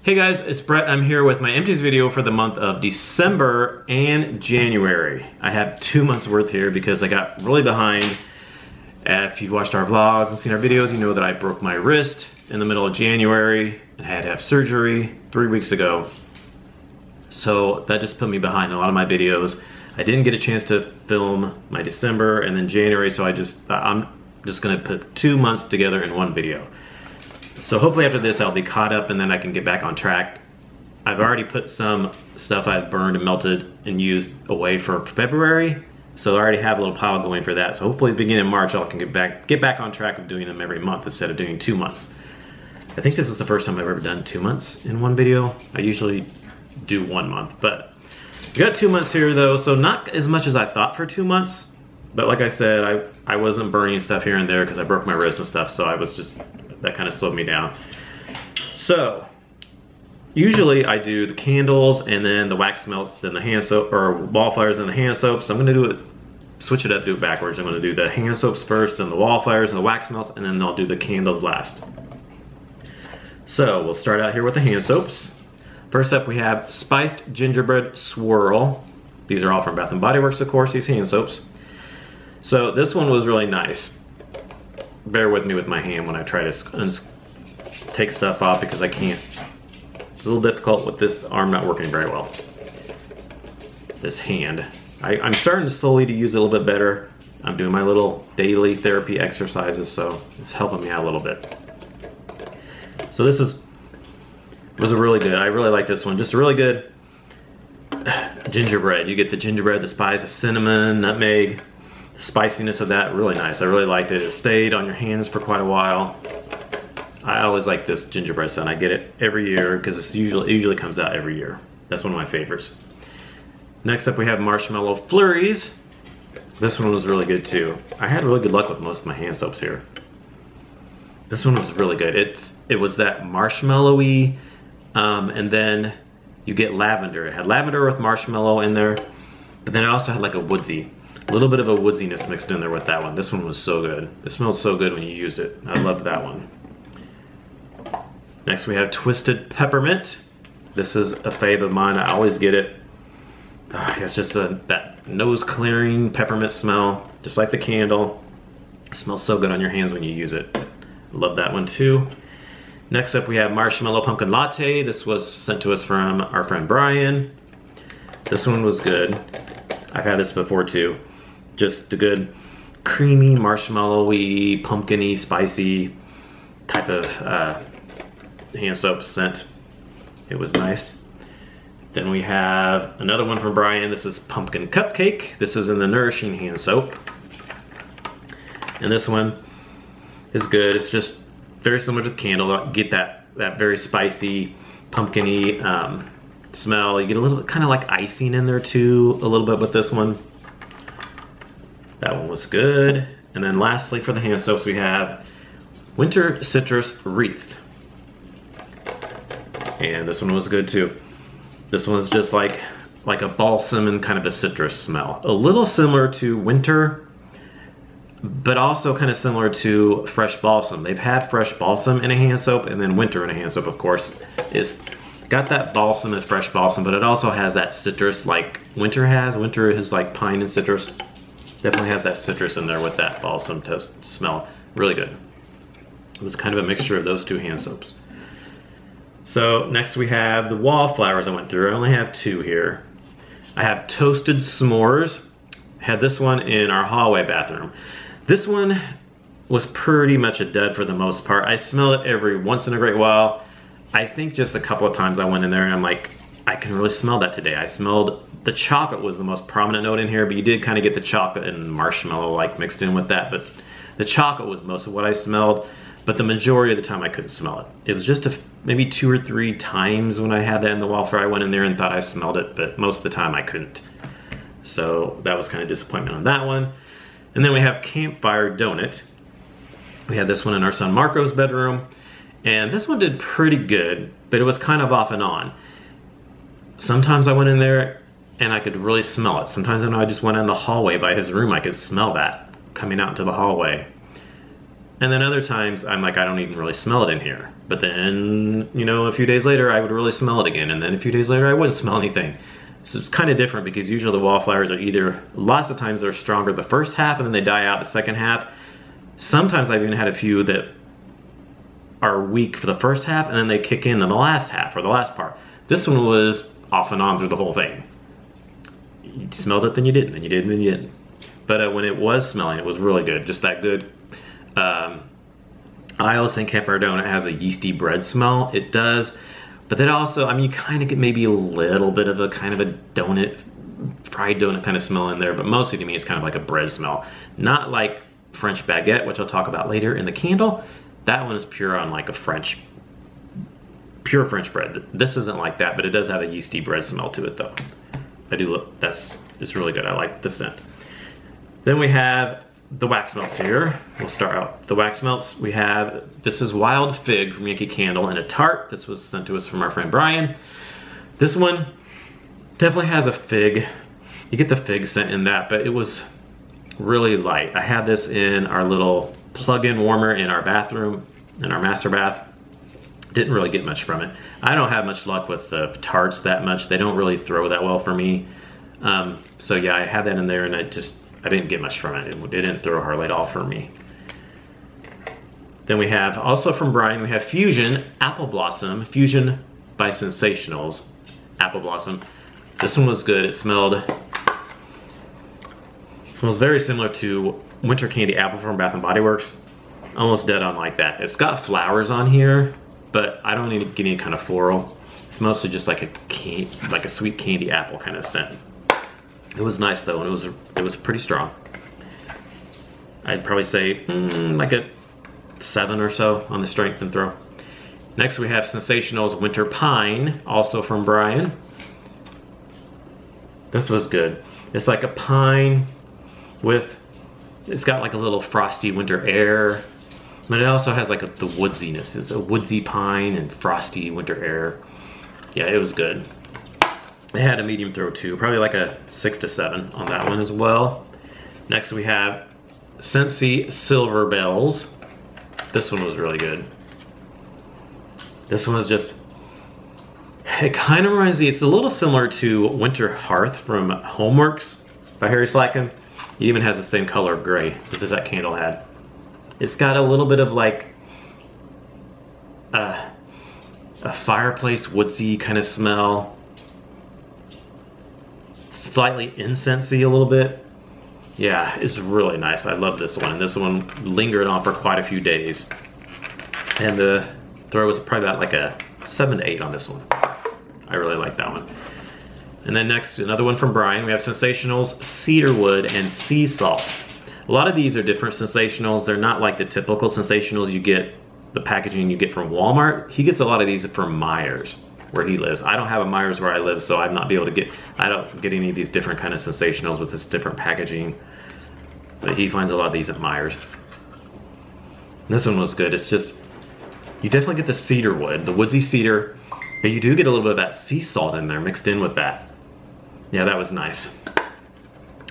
Hey guys, it's Brett. I'm here with my Empties video for the month of December and January. I have 2 months worth here because I got really behind. If you've watched our vlogs and seen our videos, you know that I broke my wrist in the middle of January and I had to have surgery 3 weeks ago. So that just put me behind a lot of my videos. I didn't get a chance to film my December and then January, so I'm just gonna put 2 months together in one video. So hopefully after this I'll be caught up and then I can get back on track. I've already put some stuff I've burned and melted and used away for February, so I already have a little pile going for that. So hopefully beginning of March I can get back on track of doing them every month instead of doing 2 months. I think this is the first time I've ever done 2 months in one video. I usually do 1 month, but we got 2 months here though, so not as much as I thought for 2 months. But like I said, I wasn't burning stuff here and there because I broke my wrist and stuff, so I was just, that kind of slowed me down. So usually I do the candles and then the wax melts, then the hand soap, or Wallflowers and the hand soaps. I'm gonna do it, switch it up, do it backwards. I'm gonna do the hand soaps first, then the Wallflowers and the wax melts, and then I'll do the candles last. So we'll start out here with the hand soaps. First up we have Spiced Gingerbread Swirl. These are all from Bath & Body Works, of course, these hand soaps. So this one was really nice. Bear with me with my hand when I try to take stuff off because I can't. It's a little difficult with this arm not working very well. This hand. I'm starting slowly to use it a little bit better. I'm doing my little daily therapy exercises, so it's helping me out a little bit. So this was a really good. I really like this one. Just a really good gingerbread. You get the gingerbread, the spice, the cinnamon, nutmeg. The spiciness of that, really nice. I really liked it. It stayed on your hands for quite a while. I always like this gingerbread scent. I get it every year because it usually comes out every year. That's one of my favorites. Next up we have Marshmallow Flurries. This one was really good too. I had really good luck with most of my hand soaps here. This one was really good. It was that marshmallowy, and then you get lavender. It had lavender with marshmallow in there, but then it also had like a woodsy. A little bit of a woodsiness mixed in there with that one. This one was so good. It smelled so good when you used it. I loved that one. Next we have Twisted Peppermint. This is a fave of mine. I always get it. It's just that nose clearing peppermint smell, just like the candle. It smells so good on your hands when you use it. Love that one too. Next up we have Marshmallow Pumpkin Latte. This was sent to us from our friend Brian. This one was good. I've had this before too. Just a good creamy, marshmallowy, pumpkin-y, spicy type of hand soap scent. It was nice. Then we have another one from Brian. This is Pumpkin Cupcake. This is in the Nourishing hand soap. And this one is good. It's just very similar to the candle. Get that very spicy, pumpkin-y smell. You get a little kind of like icing in there too, a little bit with this one. That one was good. And then lastly for the hand soaps we have Winter Citrus Wreath. And this one was good too. This one's just like a balsam and kind of a citrus smell. A little similar to winter, but also kind of similar to fresh balsam. They've had fresh balsam in a hand soap, and then winter in a hand soap, of course, is got that balsam and fresh balsam, but it also has that citrus like winter has. Winter is like pine and citrus. Definitely has that citrus in there with that balsam to smell. Really good. It was kind of a mixture of those two hand soaps. So next we have the Wallflowers I went through. I only have 2 here. I have Toasted S'mores. Had this one in our hallway bathroom. This one was pretty much a dud for the most part. I smell it every once in a great while. I think just a couple of times I went in there and I'm like, I can really smell that today. I smelled, the chocolate was the most prominent note in here, but you did kind of get the chocolate and marshmallow like mixed in with that, but the chocolate was most of what I smelled, but the majority of the time I couldn't smell it. It was just maybe 2 or 3 times when I had that in the Wallflower I went in there and thought I smelled it, but most of the time I couldn't. So that was kind of disappointment on that one. And then we have Campfire Donut. We had this one in our son Marco's bedroom. And this one did pretty good, but it was kind of off and on. Sometimes I went in there and I could really smell it. Sometimes when I just went in the hallway by his room, I could smell that coming out into the hallway. And then other times I'm like, I don't even really smell it in here. But then, you know, a few days later I would really smell it again. And then a few days later I wouldn't smell anything. So it's kind of different because usually the wallflowers are either, lots of times they're stronger the first half and then they die out the second half. Sometimes I've even had a few that are weak for the first half and then they kick in the last half or the last part. This one was off and on through the whole thing. You smelled it, then you didn't, then you did, then you didn't. But when it was smelling, it was really good, just that good. I always think Campardona has a yeasty bread smell. It does, but then also, I mean, you kind of get maybe a little bit of a kind of a donut, fried donut kind of smell in there, but mostly to me it's kind of like a bread smell. Not like French baguette, which I'll talk about later in the candle. That one is pure on like a pure French bread. This isn't like that, but it does have a yeasty bread smell to it though. I do look, it's really good. I like the scent. Then we have the wax melts here. We'll start out the wax melts. We have, this is Wild Fig from Yankee Candle in a tart. This was sent to us from our friend Brian. This one definitely has a fig. You get the fig scent in that, but it was really light. I had this in our little plug-in warmer in our bathroom, in our master bath. Didn't really get much from it. I don't have much luck with the tarts that much. They don't really throw that well for me. So yeah, I had that in there and I didn't get much from it. It didn't throw hardly at all for me. Then we have, also from Brian, we have Fusion Apple Blossom, Fusion by Sensationals Apple Blossom. This one was good. It smells very similar to Winter Candy Apple from Bath & Body Works. Almost dead on like that. It's got flowers on here, but I don't need to get any kind of floral. It's mostly just like a sweet candy apple kind of scent. It was nice though, and it was pretty strong. I'd probably say like a 7 or so on the strength and throw. Next we have Sensationals Winter Pine, also from Brian. This was good. It's like a pine with, it's got like a little frosty winter air, but it also has like the woodsiness. It's a woodsy pine and frosty winter air. Yeah, it was good. It had a medium throw too, probably like a 6 to 7 on that one as well. Next we have Scentsy Silver Bells. This one was really good. This one was just, it kind of reminds me, it's a little similar to Winter Hearth from Homeworks by Harry Slatkin. It even has the same color of gray that candle had. It's got a little bit of like a fireplace woodsy kind of smell. Slightly incensey a little bit. Yeah, it's really nice. I love this one. This one lingered on for quite a few days. And the throw was probably about like a 7 to 8 on this one. I really like that one. And then next, another one from Brian. We have Sensationals Cedarwood and Sea Salt. A lot of these are different Sensationals. They're not like the typical Sensationals you get, the packaging you get from Walmart. He gets a lot of these from Myers, where he lives. I don't have a Myers where I live, so I'm not be able to get, I don't get any of these different kind of Sensationals with this different packaging. But he finds a lot of these at Myers. This one was good. It's just, you definitely get the cedar wood, the woodsy cedar, but you do get a little bit of that sea salt in there mixed in with that. Yeah, that was nice.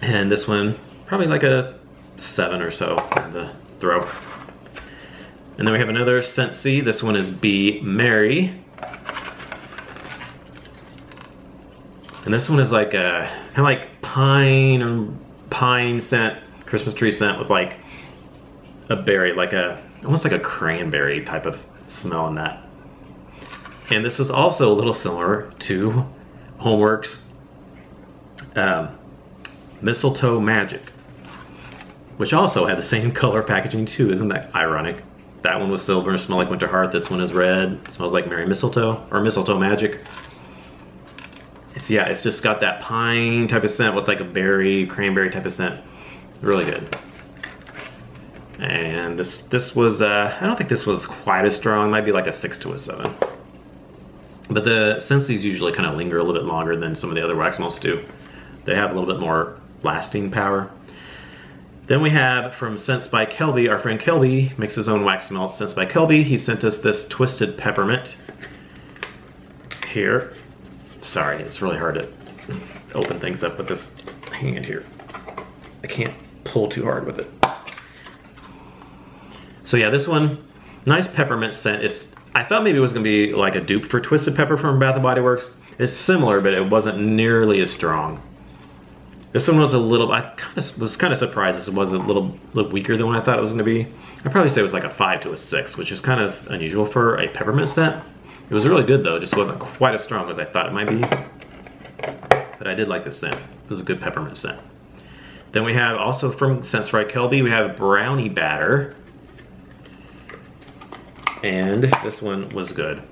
And this one, probably like a 7 or so on the throw. And then we have another Scentsy. This one is Be Merry. And this one is like a kind of like pine scent, Christmas tree scent with like a berry, like almost like a cranberry type of smell in that. And this was also a little similar to Homeworks Mistletoe Magic, which also had the same color packaging too. Isn't that ironic? That one was silver and smelled like Winter Hearth. This one is red. It smells like Merry Mistletoe or Mistletoe Magic. Yeah, it's just got that pine type of scent with like a berry, cranberry type of scent. Really good. And this was, I don't think this was quite as strong. Might be like a 6 to a 7. But the Scentsies usually kind of linger a little bit longer than some of the other wax melts do. They have a little bit more lasting power. Then we have from Scents by Kelby, our friend Kelby makes his own wax melts. Scents by Kelby, he sent us this Twisted Peppermint here. Sorry, it's really hard to open things up with this hand here. I can't pull too hard with it. So yeah, this one, nice peppermint scent. I thought maybe it was gonna be like a dupe for Twisted Pepper from Bath & Body Works. It's similar, but it wasn't nearly as strong. This one was a little, was kind of surprised this was a little weaker than what I thought it was gonna be. I'd probably say it was like a 5 to a 6, which is kind of unusual for a peppermint scent. It was really good though, just wasn't quite as strong as I thought it might be. But I did like the scent. It was a good peppermint scent. Then we have also from Scents by Kelby, we have Brownie Batter. And this one was good.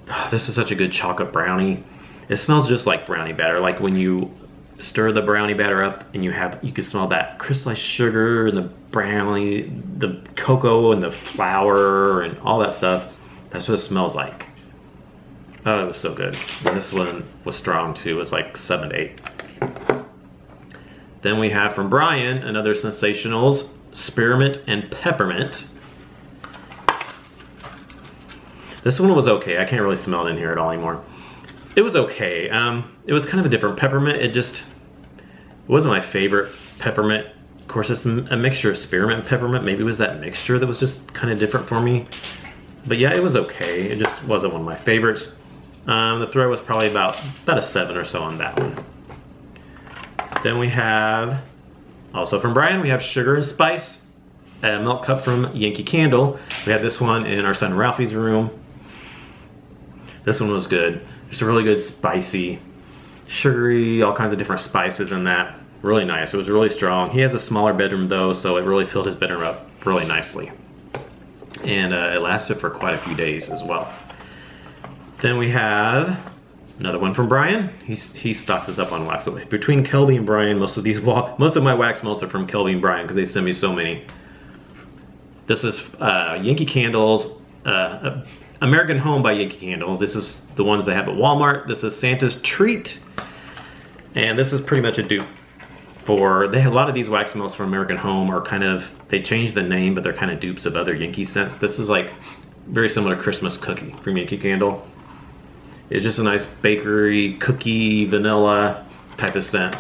Oh, this is such a good chocolate brownie. It smells just like brownie batter, like when you stir the brownie batter up and you can smell that crystallized sugar and the brownie, the cocoa and the flour and all that stuff. That's what it smells like. Oh, it was so good. And this one was strong too. It was like 7 to 8. Then we have from Brian, another Sensationals, Spearmint and Peppermint. This one was okay. I can't really smell it in here at all anymore. It was okay. It was kind of a different peppermint. It wasn't my favorite peppermint. Of course, it's a mixture of spearmint and peppermint. Maybe it was that mixture that was just kind of different for me. But yeah, it was okay. It just wasn't one of my favorites. The throw was probably about a 7 or so on that one. Then we have, also from Brian, we have Sugar and Spice, a milk cup from Yankee Candle. We had this one in our son Ralphie's room. This one was good. Just a really good spicy, sugary, all kinds of different spices in that. Really nice. It was really strong. He has a smaller bedroom though, so it really filled his bedroom up really nicely. And it lasted for quite a few days as well. Then we have another one from Brian. He stocks us up on wax. So between Kelby and Brian, most of my wax melts are from Kelby and Brian because they send me so many. This is Yankee Candles, American Home by Yankee Candle. This is the ones they have at Walmart. This is Santa's Treat. And this is pretty much a dupe for, they have a lot of these wax melts from American Home are kind of, they changed the name, but they're kind of dupes of other Yankee scents. This is like very similar Christmas cookie from Yankee Candle. It's just a nice bakery, cookie, vanilla type of scent.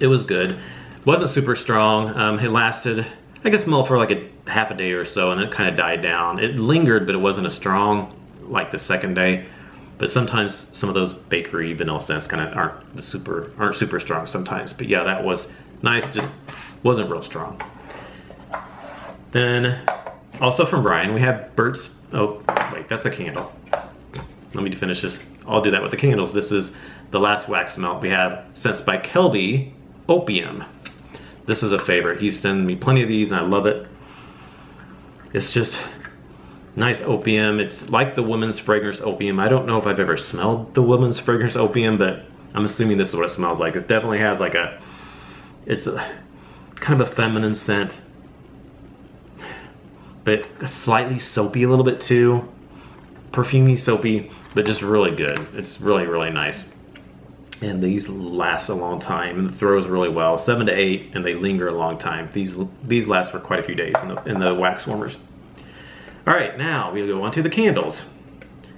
It was good. Wasn't super strong. It lasted, I guess, smelled for like a half a day or so, and then it kind of died down. It lingered, but it wasn't as strong like the second day. But sometimes some of those bakery vanilla scents kind of aren't super strong sometimes. But yeah, that was nice, just wasn't real strong. Then also from Brian, we have Burt's, oh wait, that's a candle. Let me finish this. I'll do that with the candles. This is the last wax melt. We have Scents by Kelby, Opium. This is a favorite. He's sending me plenty of these and I love it. It's just nice opium. It's like the women's fragrance opium. I don't know if I've ever smelled the women's fragrance opium, but I'm assuming this is what it smells like. It definitely has like it's a kind of a feminine scent, but slightly soapy a little bit too. Perfumey, soapy, but just really good. It's really, really nice. And these last a long time, and the throws really well, 7 to 8, and they linger a long time. These last for quite a few days in the wax warmers. All right, now we'll go on to the candles.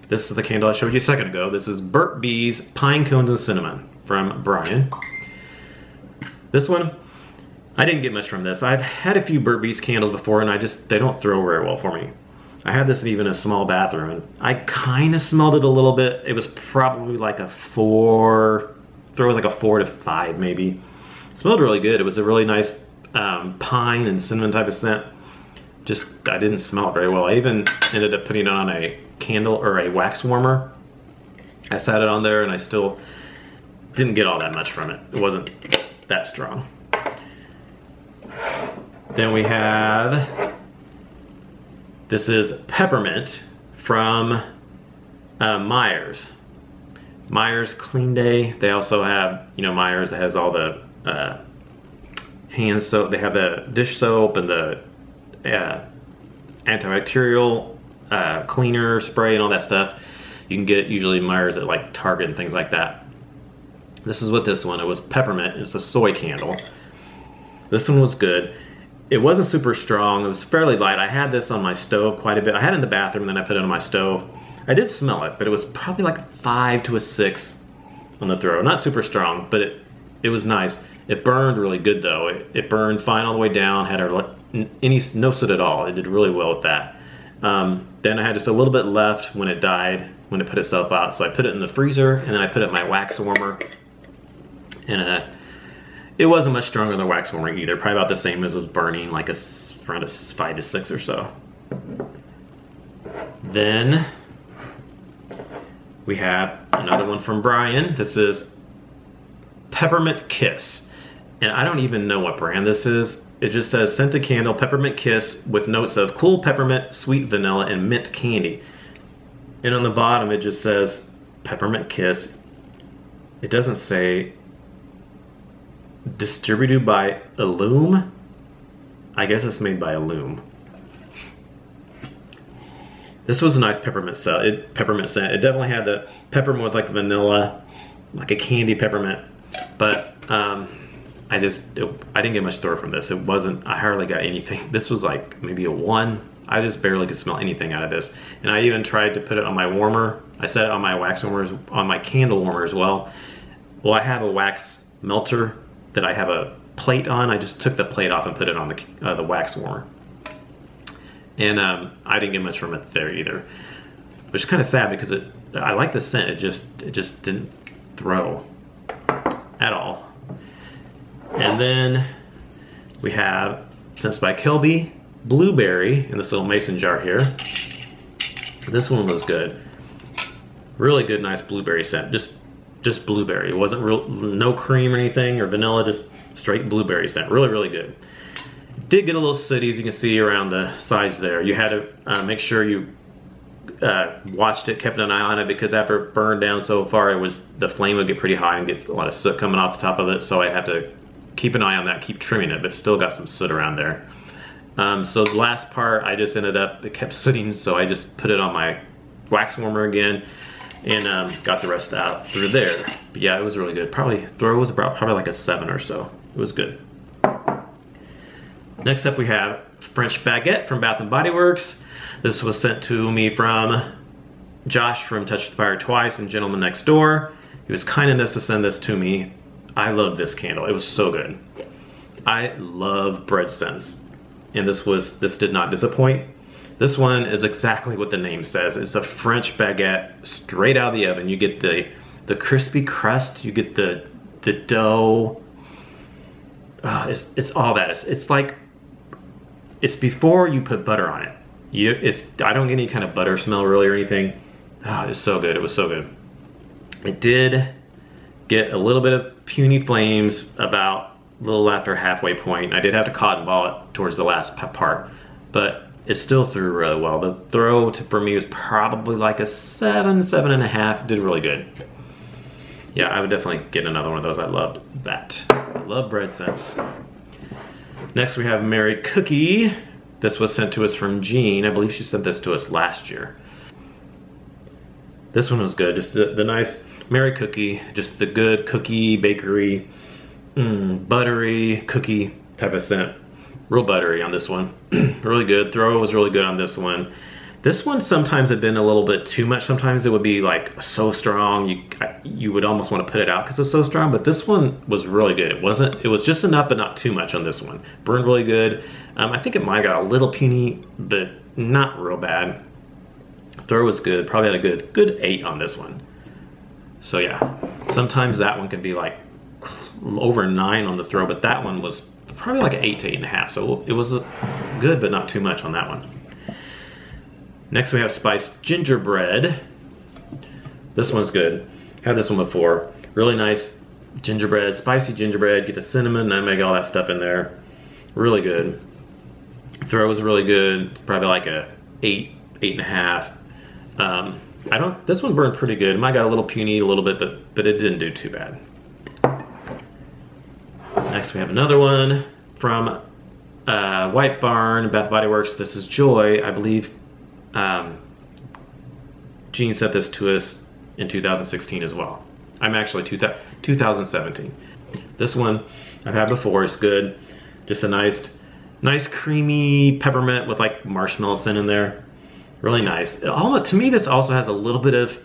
This is the candle I showed you a second ago. This is Burt Bees Pine Cones and Cinnamon from Brian. This one, I didn't get much from this. I've had a few Burt Bees candles before, and they don't throw very well for me. I had this in even a small bathroom, and I kind of smelled it a little bit. It was probably like a 4, throw was like a 4 to 5 maybe. It smelled really good. It was a really nice pine and cinnamon type of scent. Just, I didn't smell it very well. I even ended up putting it on a candle or a wax warmer. I sat it on there and I still didn't get all that much from it. It wasn't that strong. Then we have, this is Peppermint from Myers. Myers Clean Day. They also have, you know, Myers that has all the hand soap. They have the dish soap and the antibacterial cleaner spray and all that stuff. You can get it usually Myers at like Target and things like that. This is what this one, it was Peppermint. It's a soy candle. This one was good. It wasn't super strong. It was fairly light. I had this on my stove quite a bit. I had it in the bathroom, then I put it on my stove. I did smell it, but it was probably like a 5 to a 6 on the throw. Not super strong, but it was nice. It burned really good though. It burned fine all the way down, had a no soot at all. It did really well with that. Then I had just a little bit left when it died, when it put itself out. So I put it in the freezer, and then I put it in my wax warmer. And it wasn't much stronger than the wax warmer either. Probably about the same as it was burning, like around a 5 to 6 or so. Then we have another one from Brian. This is Peppermint Kiss. And I don't even know what brand this is. It just says scented candle, peppermint kiss with notes of cool peppermint, sweet vanilla, and mint candy. And on the bottom it just says peppermint kiss. It doesn't say distributed by Illume. I guess it's made by Illume. This was a nice peppermint scent. It definitely had the peppermint with like vanilla, like a candy peppermint. But I didn't get much throw from this. It wasn't, I hardly got anything. This was like maybe a 1. I just barely could smell anything out of this. And I even tried to put it on my warmer. I set it on my wax warmers, on my candle warmer as well. Well, I have a wax melter that I have a plate on. I just took the plate off and put it on the wax warmer. And I didn't get much from it there either. Which is kind of sad because I like the scent, it just didn't throw at all. And then we have Scents by Kelby, Blueberry in this little mason jar here. This one was good. Really good, nice blueberry scent. Just blueberry. It wasn't no cream or anything or vanilla, just straight blueberry scent. Really, really good. Did get a little sooty, as you can see around the sides there. You had to make sure you watched it, kept an eye on it, because after it burned down so far, the flame would get pretty high and get a lot of soot coming off the top of it. So I had to keep an eye on that, keep trimming it, but still got some soot around there. So the last part, I just it kept sooting, so I just put it on my wax warmer again and got the rest out through there. But yeah, it was really good. Throw was probably like a 7 or so. It was good. Next up we have French Baguette from Bath & Body Works. This was sent to me from Josh from Touch the Fire Twice and Gentleman Next Door. He was kind enough to send this to me. I love this candle. It was so good. I love bread scents, and this did not disappoint. This one is exactly what the name says. It's a French baguette straight out of the oven. You get the crispy crust. You get the dough. It's all that. It's like, it's before you put butter on it. I don't get any kind of butter smell really or anything. It's so good. It was so good. It did get a little bit of puny flames about a little after halfway point. I did have to cotton ball it towards the last part, but it still threw really well. The throw for me was probably like a 7, 7.5. Did really good. Yeah, I would definitely get another one of those. I loved that. I love bread scents. Next we have Mary Cookie. This was sent to us from Jean. I believe she sent this to us last year. This one was good. Just the nice Mary Cookie, just the good cookie, bakery, buttery cookie type of scent. Real buttery on this one. Really good. Throw was really good on this one. This one sometimes had been a little bit too much. Sometimes it would be like so strong you would almost want to put it out because it's so strong, but this one was really good. It was just enough but not too much on this one. Burned really good. I think it might have got a little puny, but not real bad. Throw was good. Probably had a good 8 on this one. So yeah, sometimes that one can be like over 9 on the throw, but that one was probably like an 8 to 8.5. So it was good, but not too much on that one. Next we have Spiced Gingerbread. This one's good. Had this one before. Really nice gingerbread, spicy gingerbread. Get the cinnamon, nutmeg, all that stuff in there. Really good. Throw was really good. It's probably like a 8, 8.5. This one burned pretty good. It might got a little puny a little bit, but it didn't do too bad. Next we have another one from White Barn, Bath Body Works. This is Joy. I believe Jean sent this to us in 2016 as well. I'm actually 2017. This one I've had before. It's good. Just a nice creamy peppermint with like marshmallow scent in there. Really nice. Almost, to me, this also has a little bit of,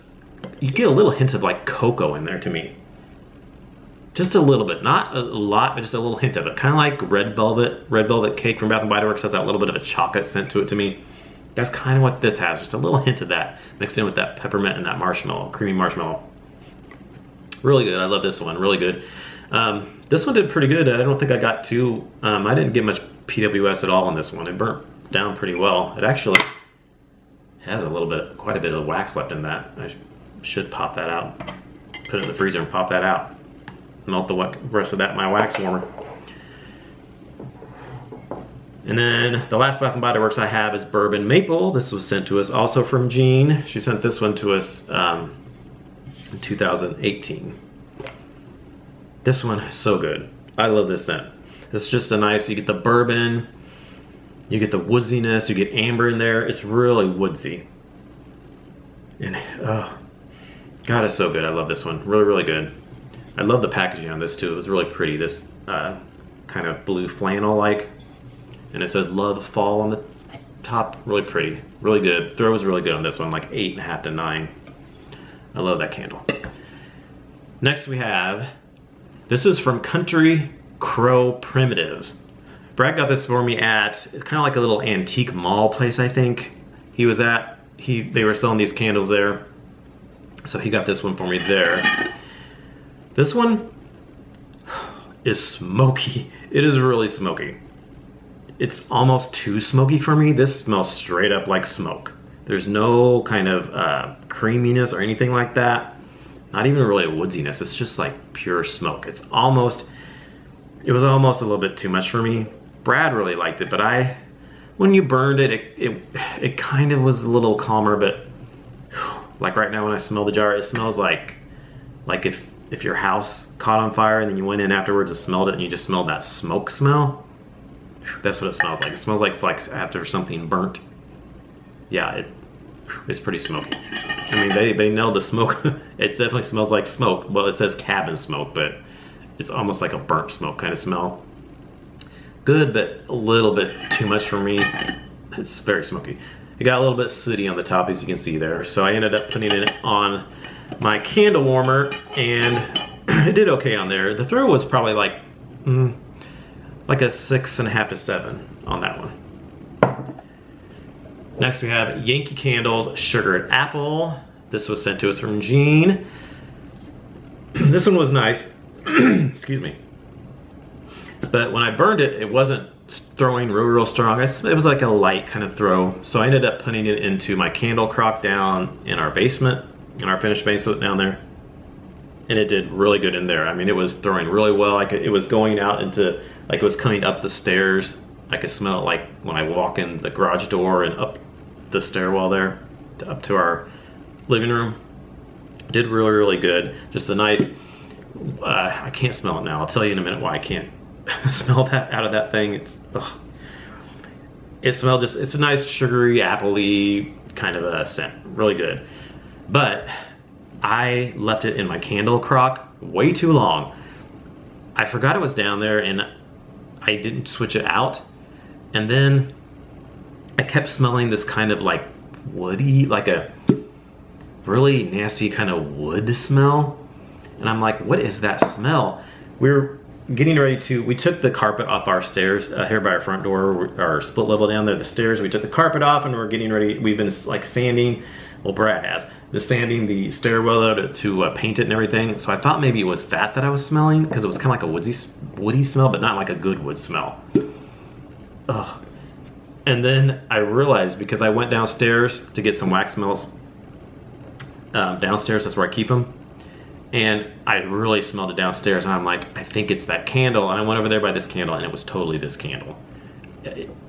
you get a little hint of like cocoa in there to me. Just a little bit, not a lot, but just a little hint of it. Kind of like red velvet cake from Bath & Body Works has that little bit of a chocolate scent to it to me. That's kind of what this has, just a little hint of that mixed in with that peppermint and that marshmallow, creamy marshmallow. Really good, I love this one, really good. This one did pretty good. I don't think I got too, I didn't get much PWS at all on this one. It burnt down pretty well. It actually has a little bit, quite a bit of wax left in that. I should pop that out. Put it in the freezer and pop that out. Melt the rest of that in my wax warmer. And then the last Bath & Body Works I have is Bourbon Maple. This was sent to us also from Jean. She sent this one to us in 2018. This one is so good. I love this scent. It's just a nice, you get the bourbon, you get the woodsiness, you get amber in there. It's really woodsy. And oh, God, it's so good. I love this one. Really, really good. I love the packaging on this too. It was really pretty. This kind of blue flannel-like. And it says Love Fall on the top. Really pretty. Really good. Throw was really good on this one, like 8.5 to 9. I love that candle. Next we have, this is from Country Crow Primitives. Brad got this for me at, it's kind of like a little antique mall place, I think. He was at, they were selling these candles there. So he got this one for me there. This one is smoky. It is really smoky. It's almost too smoky for me. This smells straight up like smoke. There's no kind of creaminess or anything like that. Not even really a woodsiness. It's just like pure smoke. It was almost a little bit too much for me. Brad really liked it, but when you burned it, it kind of was a little calmer, but like right now when I smell the jar, it smells like if your house caught on fire and then you went in afterwards and smelled it and you just smelled that smoke smell. That's what it smells like. It smells like it's like after something burnt. Yeah, it's pretty smoky. I mean, they nailed the smoke. It definitely smells like smoke. Well, it says cabin smoke, but it's almost like a burnt smoke kind of smell. Good, but a little bit too much for me. It's very smoky. It got a little bit sooty on the top, as you can see there. So I ended up putting it on my candle warmer, and it did okay on there. The throw was probably like a 6.5 to 7 on that one. Next we have Yankee Candles Sugared Apple. This was sent to us from Jean. This one was nice. Excuse me. But when I burned it, it wasn't throwing real strong. It was like a light kind of throw. So I ended up putting it into my candle crock down in our basement, in our finished basement down there. And it did really good in there. I mean, it was throwing really well. It was going out into, like it was coming up the stairs. I could smell it like when I walk in the garage door and up the stairwell there, up to our living room. Did really good. Just a nice, I can't smell it now. I'll tell you in a minute why I can't smell that out of that thing. It smelled just, it's a nice sugary, appley kind of a scent. Really good. But I left it in my candle crock way too long. I forgot it was down there and I didn't switch it out. And then I kept smelling this kind of like woody, like a really nasty kind of wood smell. And I'm like, what is that smell? We're getting ready to, we took the carpet off our stairs here by our front door, our split level down there, the stairs. We took the carpet off and we're getting ready. We've been like sanding, well, Brad has, been sanding the stairwell to paint it and everything. So I thought maybe it was that I was smelling, because it was kind of like a woody smell, but not like a good wood smell. Ugh. And then I realized, because I went downstairs to get some wax melts, downstairs, that's where I keep them. And I really smelled it downstairs, and I'm like, I think it's that candle. And I went over there by this candle, and it was totally this candle.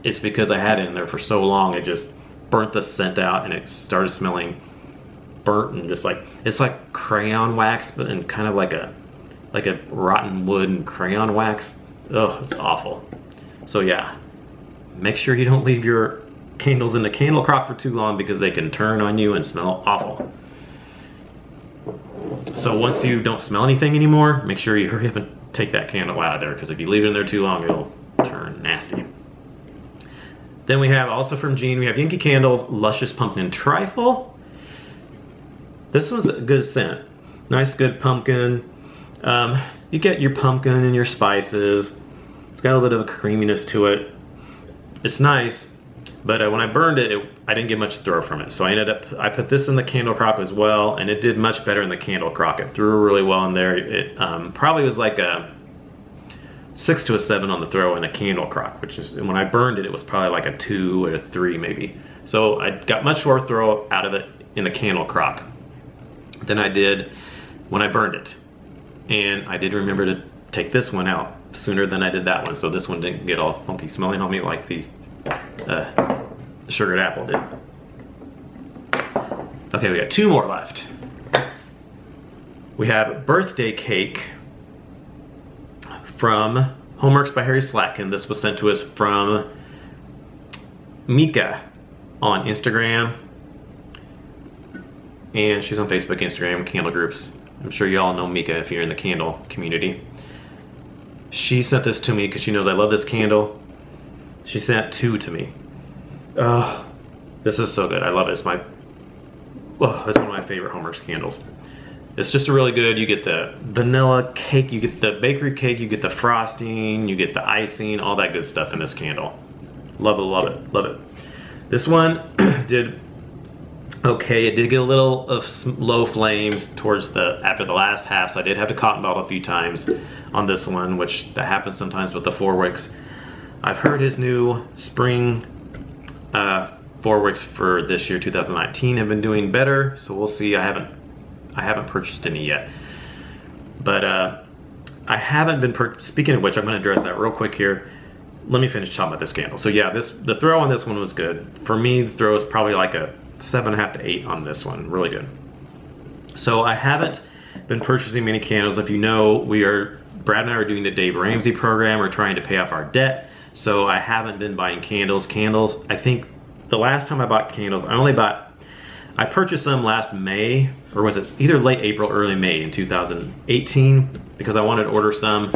It's because I had it in there for so long, it just burnt the scent out, and it started smelling burnt and just like, it's like crayon wax, but in kind of like a rotten wood and crayon wax. Ugh, it's awful. So yeah, make sure you don't leave your candles in the candle crock for too long, because they can turn on you and smell awful. So once you don't smell anything anymore, make sure you hurry up and take that candle out of there, because if you leave it in there too long, it'll turn nasty. Then we have, also from Jean, we have Yankee Candles Luscious Pumpkin Trifle. This was a good scent. Nice, good pumpkin. You get your pumpkin and your spices. It's got a little bit of a creaminess to it. It's nice, but when I burned it, I didn't get much throw from it. So I put this in the candle crock as well, and it did much better in the candle crock. It threw really well in there. It probably was like a 6 to a 7 on the throw in a candle crock, which is, when I burned it, it was probably like a 2 or a 3 maybe. So I got much more throw out of it in the candle crock than I did when I burned it. And I did remember to take this one out sooner than I did that one, so this one didn't get all funky smelling on me like the sugared apple did. Okay, we got 2 more left. We have birthday cake from Homeworks by Harry Slatkin. This was sent to us from Mika on Instagram, and she's on Facebook, Instagram, candle groups. I'm sure you all know Mika if you're in the candle community. She sent this to me because she knows I love this candle. She sent 2 to me. Oh, this is so good. I love it. It's it's one of my favorite Homeworks candles. It's just a really good, you get the vanilla cake, you get the bakery cake, you get the frosting, you get the icing, all that good stuff in this candle. Love it, love it, love it. This one did okay. It did get a little of low flames towards after the last half, so I did have to cotton ball a few times on this one, which that happens sometimes with the 4 wicks. I've heard his new spring 4 wicks for this year, 2019, have been doing better, so we'll see. I haven't purchased any yet, but I haven't been speaking of which, I'm going to address that real quick here. Let me finish talking about this candle. So yeah, the throw on this one was good. For me, the throw is probably like a 7.5 to 8 on this one. Really good. So I haven't been purchasing many candles. If you know, Brad and I are doing the Dave Ramsey program. We're trying to pay off our debt. So I haven't been buying candles. I think the last time I bought candles, I purchased some last May, or was it either late April, early May in 2018, because I wanted to order some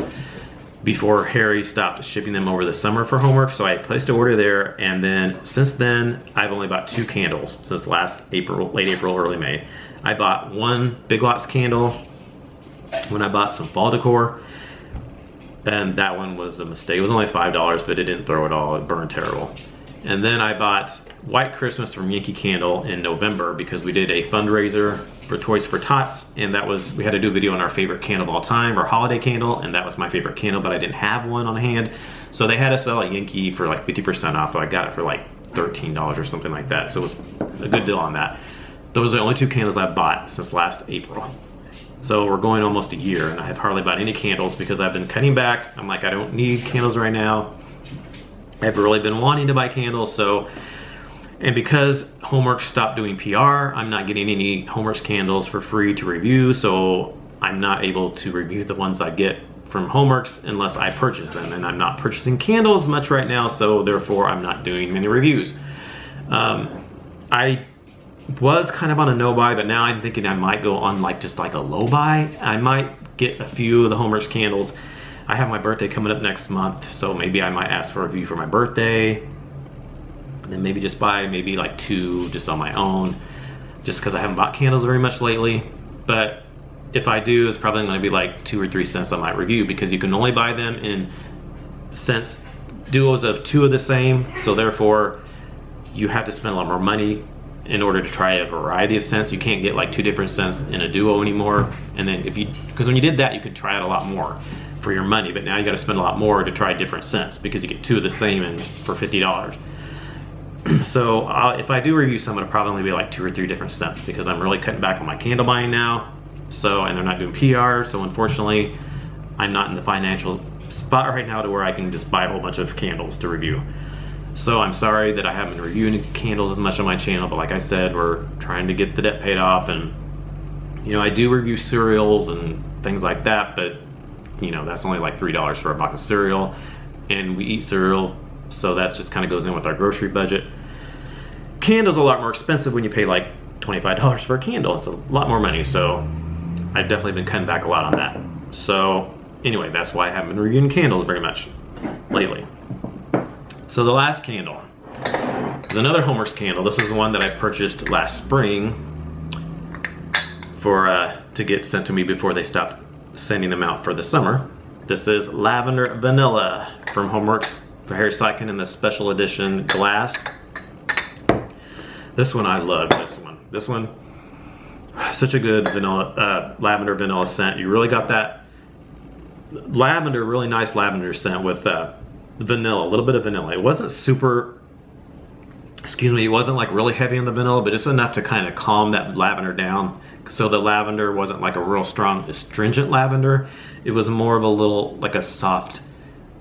before Harry stopped shipping them over the summer for Homework. So I placed an order there, and then since then, I've only bought 2 candles since last April, late April, early May. I bought 1 Big Lots candle when I bought some fall decor, and that one was a mistake. It was only $5, but it didn't throw at all. It burned terrible. And then I bought White Christmas from Yankee Candle in November because we did a fundraiser for Toys for Tots, and we had to do a video on our favorite candle of all time, our holiday candle, and that was my favorite candle, but I didn't have one on hand. So they had us sell at Yankee for like 50% off, so I got it for like $13 or something like that. So it was a good deal on that. Those are the only 2 candles I've bought since last April. So we're going almost a year, and I have hardly bought any candles because I've been cutting back. I'm like, I don't need candles right now. I've really been wanting to buy candles, and because Homework stopped doing PR, I'm not getting any Homeworks candles for free to review, so I'm not able to review the ones I get from Homeworks unless I purchase them, and I'm not purchasing candles much right now, so therefore I'm not doing many reviews. I was kind of on a no buy, but now I'm thinking I might go on just like a low buy. I might get a few of the Homeworks candles. I have my birthday coming up next month, so maybe I might ask for a review for my birthday, and then maybe just buy maybe like 2 just on my own, just because I haven't bought candles very much lately. But if I do, it's probably going to be like 2 or 3 cents on my review, because you can only buy them in cents duos of 2 of the same, so therefore you have to spend a lot more money in order to try a variety of scents. You can't get like 2 different scents in a duo anymore. And then because when you did that, you could try it a lot more for your money, but now you got to spend a lot more to try different scents because you get 2 of the same for $50. So if I do review some, it'll probably be like 2 or 3 different scents, because I'm really cutting back on my candle buying now. And they're not doing PR, so unfortunately I'm not in the financial spot right now to where I can just buy a whole bunch of candles to review. So I'm sorry that I haven't been reviewing candles as much on my channel, but like I said, we're trying to get the debt paid off, and I do review cereals and things like that, but that's only like $3 for a box of cereal, and we eat cereal, so that's just kind of goes in with our grocery budget. Candles are a lot more expensive when you pay like $25 for a candle. It's a lot more money, so I've definitely been cutting back a lot on that. So anyway, that's why I haven't been reviewing candles very much lately. So the last candle is another Homeworks candle. This is one that I purchased last spring to get sent to me before they stopped sending them out for the summer. This is Lavender Vanilla from Homeworks by Harry Sitkin in the special edition glass. This one, I love this one. This one, such a good vanilla, lavender vanilla scent. You really got that lavender, really nice lavender scent with vanilla, a little bit of vanilla. It wasn't super, excuse me, it wasn't like really heavy on the vanilla, but just enough to kind of calm that lavender down. So the lavender wasn't like a real strong astringent lavender. It was more of a little, like a soft,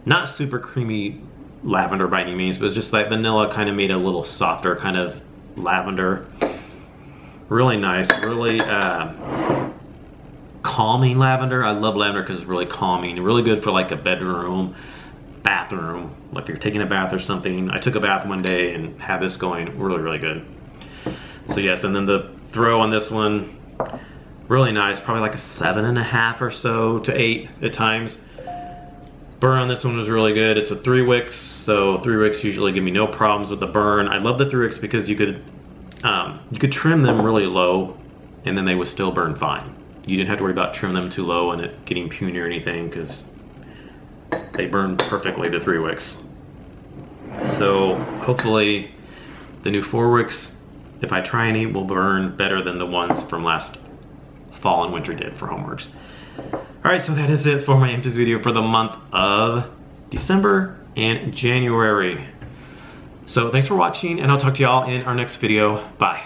not super creamy lavender by any means, but it's just like vanilla kind of made a little softer kind of lavender. Really nice, really calming lavender. I love lavender because it's really calming. Really good for like a bedroom, bathroom, like if you're taking a bath or something. I took a bath one day and had this going, really, really good. So yes, and then the throw on this one, really nice, probably like a 7.5 or so to 8 at times. Burn on this one was really good. It's a 3 wicks, so 3 wicks usually give me no problems with the burn. I love the 3 wicks because you could trim them really low and then they would still burn fine. You didn't have to worry about trimming them too low and it getting puny or anything because they burn perfectly, the 3 wicks. So hopefully the new 4 wicks, if I try any, will burn better than the ones from last fall and winter did for Homeworks. Alright, so that is it for my Empties video for the month of December and January. So thanks for watching, and I'll talk to y'all in our next video. Bye.